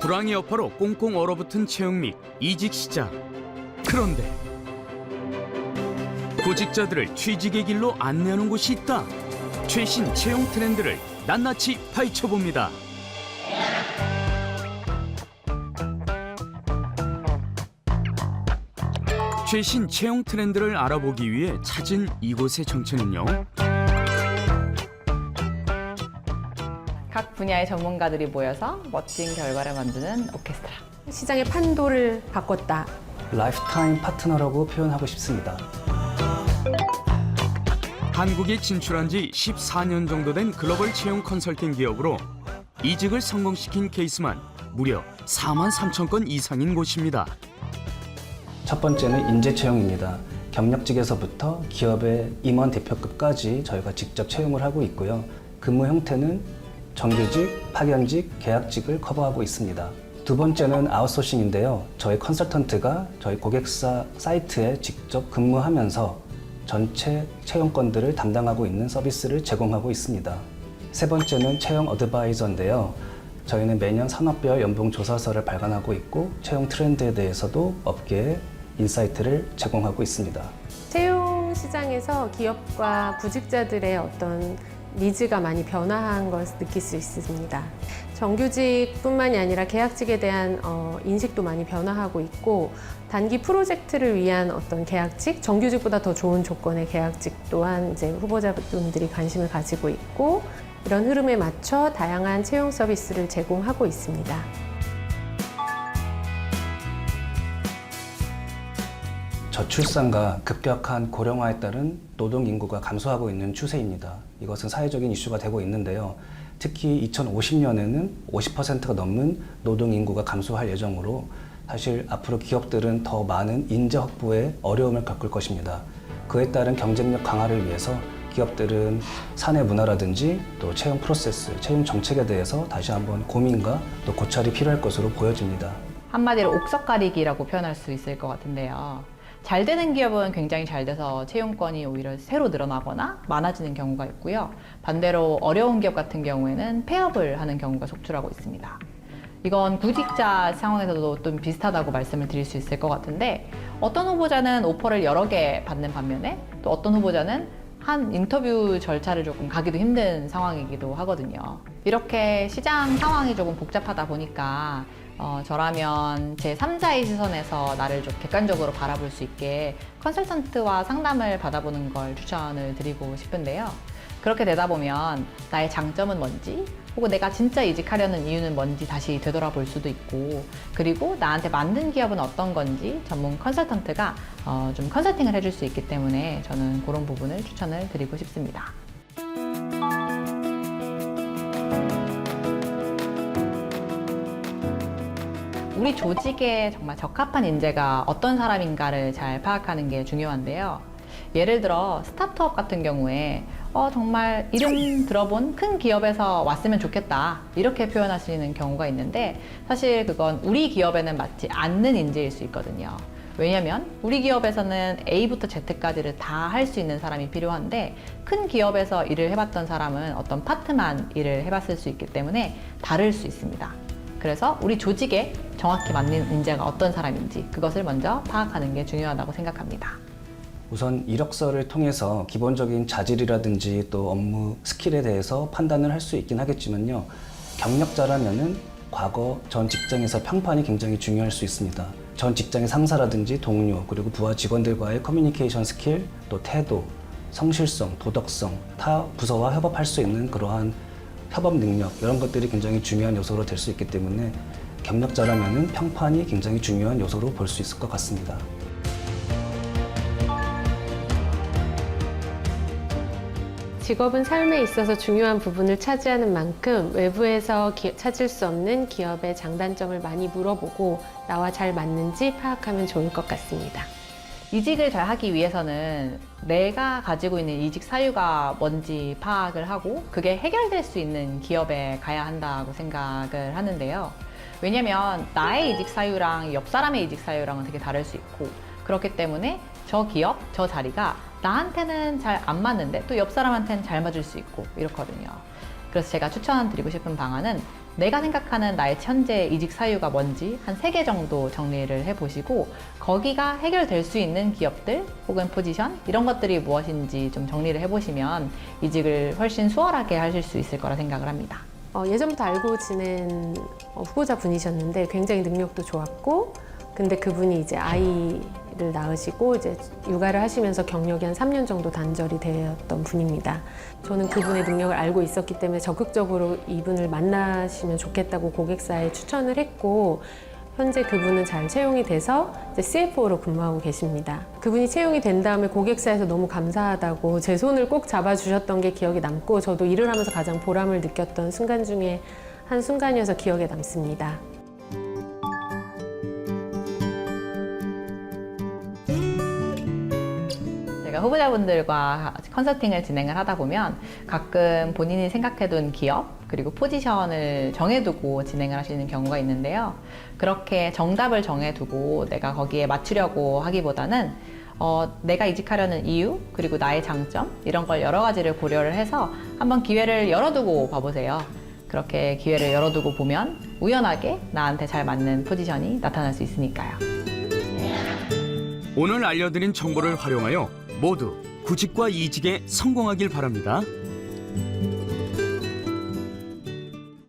불황의 여파로 꽁꽁 얼어붙은 채용 및 이직 시장. 그런데 구직자들을 취직의 길로 안내하는 곳이 있다. 최신 채용 트렌드를 낱낱이 파헤쳐봅니다. 최신 채용 트렌드를 알아보기 위해 찾은 이곳의 정체는요. 각 분야의 전문가들이 모여서 멋진 결과를 만드는 오케스트라. 시장의 판도를 바꿨다. 라이프타임 파트너라고 표현하고 싶습니다. 한국에 진출한 지 14년 정도 된 글로벌 채용 컨설팅 기업으로 이직을 성공시킨 케이스만 무려 4만 3천 건 이상인 곳입니다. 첫 번째는 인재 채용입니다. 경력직에서부터 기업의 임원 대표급까지 저희가 직접 채용을 하고 있고요. 근무 형태는 정규직, 파견직, 계약직을 커버하고 있습니다. 두 번째는 아웃소싱인데요. 저희 컨설턴트가 저희 고객사 사이트에 직접 근무하면서 전체 채용건들을 담당하고 있는 서비스를 제공하고 있습니다. 세 번째는 채용 어드바이저인데요. 저희는 매년 산업별 연봉 조사서를 발간하고 있고 채용 트렌드에 대해서도 업계에 인사이트를 제공하고 있습니다. 채용 시장에서 기업과 구직자들의 어떤 니즈가 많이 변화한 것을 느낄 수 있습니다. 정규직뿐만이 아니라 계약직에 대한 인식도 많이 변화하고 있고, 단기 프로젝트를 위한 어떤 계약직, 정규직보다 더 좋은 조건의 계약직 또한 이제 후보자분들이 관심을 가지고 있고, 이런 흐름에 맞춰 다양한 채용 서비스를 제공하고 있습니다. 저출산과 급격한 고령화에 따른 노동 인구가 감소하고 있는 추세입니다. 이것은 사회적인 이슈가 되고 있는데요. 특히 2050년에는 50%가 넘는 노동 인구가 감소할 예정으로 사실 앞으로 기업들은 더 많은 인재 확보에 어려움을 겪을 것입니다. 그에 따른 경쟁력 강화를 위해서 기업들은 사내 문화라든지 또 채용 프로세스, 채용 정책에 대해서 다시 한번 고민과 또 고찰이 필요할 것으로 보여집니다. 한마디로 옥석 가리기라고 표현할 수 있을 것 같은데요. 잘 되는 기업은 굉장히 잘 돼서 채용권이 오히려 새로 늘어나거나 많아지는 경우가 있고요. 반대로 어려운 기업 같은 경우에는 폐업을 하는 경우가 속출하고 있습니다. 이건 구직자 상황에서도 좀 비슷하다고 말씀을 드릴 수 있을 것 같은데, 어떤 후보자는 오퍼를 여러 개 받는 반면에 또 어떤 후보자는 한 인터뷰 절차를 조금 가기도 힘든 상황이기도 하거든요. 이렇게 시장 상황이 조금 복잡하다 보니까 저라면 제 3자의 시선에서 나를 좀 객관적으로 바라볼 수 있게 컨설턴트와 상담을 받아보는 걸 추천을 드리고 싶은데요. 그렇게 되다 보면 나의 장점은 뭔지, 혹은 내가 진짜 이직하려는 이유는 뭔지 다시 되돌아볼 수도 있고, 그리고 나한테 맞는 기업은 어떤 건지 전문 컨설턴트가 좀 컨설팅을 해줄 수 있기 때문에 저는 그런 부분을 추천을 드리고 싶습니다. 우리 조직에 정말 적합한 인재가 어떤 사람인가를 잘 파악하는 게 중요한데요. 예를 들어 스타트업 같은 경우에 정말 이름 들어본 큰 기업에서 왔으면 좋겠다, 이렇게 표현하시는 경우가 있는데, 사실 그건 우리 기업에는 맞지 않는 인재일 수 있거든요. 왜냐면 우리 기업에서는 A부터 Z까지를 다 할 수 있는 사람이 필요한데, 큰 기업에서 일을 해봤던 사람은 어떤 파트만 일을 해봤을 수 있기 때문에 다를 수 있습니다. 그래서 우리 조직에 정확히 맞는 인재가 어떤 사람인지 그것을 먼저 파악하는 게 중요하다고 생각합니다. 우선 이력서를 통해서 기본적인 자질이라든지 또 업무 스킬에 대해서 판단을 할 수 있긴 하겠지만요. 경력자라면은 과거 전 직장에서 평판이 굉장히 중요할 수 있습니다. 전 직장의 상사라든지 동료, 그리고 부하 직원들과의 커뮤니케이션 스킬, 또 태도, 성실성, 도덕성, 타 부서와 협업할 수 있는 그러한 협업 능력, 이런 것들이 굉장히 중요한 요소로 될 수 있기 때문에 경력자라면은 평판이 굉장히 중요한 요소로 볼 수 있을 것 같습니다. 직업은 삶에 있어서 중요한 부분을 차지하는 만큼 외부에서 찾을 수 없는 기업의 장단점을 많이 물어보고 나와 잘 맞는지 파악하면 좋을 것 같습니다. 이직을 잘 하기 위해서는 내가 가지고 있는 이직 사유가 뭔지 파악을 하고 그게 해결될 수 있는 기업에 가야 한다고 생각을 하는데요. 왜냐면 나의 이직 사유랑 옆 사람의 이직 사유랑은 되게 다를 수 있고, 그렇기 때문에 저 기업, 저 자리가 나한테는 잘 안 맞는데 또 옆 사람한테는 잘 맞을 수 있고 이렇거든요. 그래서 제가 추천드리고 싶은 방안은 내가 생각하는 나의 현재 이직 사유가 뭔지 한 3개 정도 정리를 해보시고 거기가 해결될 수 있는 기업들 혹은 포지션 이런 것들이 무엇인지 좀 정리를 해보시면 이직을 훨씬 수월하게 하실 수 있을 거라 생각을 합니다. 예전부터 알고 지낸 후보자 분이셨는데 굉장히 능력도 좋았고, 근데 그분이 이제 아이를 낳으시고 이제 육아를 하시면서 경력이 한 3년 정도 단절이 되었던 분입니다. 저는 그분의 능력을 알고 있었기 때문에 적극적으로 이분을 만나시면 좋겠다고 고객사에 추천을 했고, 현재 그분은 잘 채용이 돼서 이제 CFO로 근무하고 계십니다. 그분이 채용이 된 다음에 고객사에서 너무 감사하다고 제 손을 꼭 잡아주셨던 게 기억에 남고, 저도 일을 하면서 가장 보람을 느꼈던 순간 중에 한 순간이어서 기억에 남습니다. 제가 후보자분들과 컨설팅을 진행을 하다 보면 가끔 본인이 생각해둔 기업 그리고 포지션을 정해두고 진행을 하시는 경우가 있는데요. 그렇게 정답을 정해두고 내가 거기에 맞추려고 하기보다는 내가 이직하려는 이유 그리고 나의 장점 이런 걸 여러 가지를 고려를 해서 한번 기회를 열어두고 봐보세요. 그렇게 기회를 열어두고 보면 우연하게 나한테 잘 맞는 포지션이 나타날 수 있으니까요. 오늘 알려드린 정보를 활용하여 모두 구직과 이직에 성공하길 바랍니다.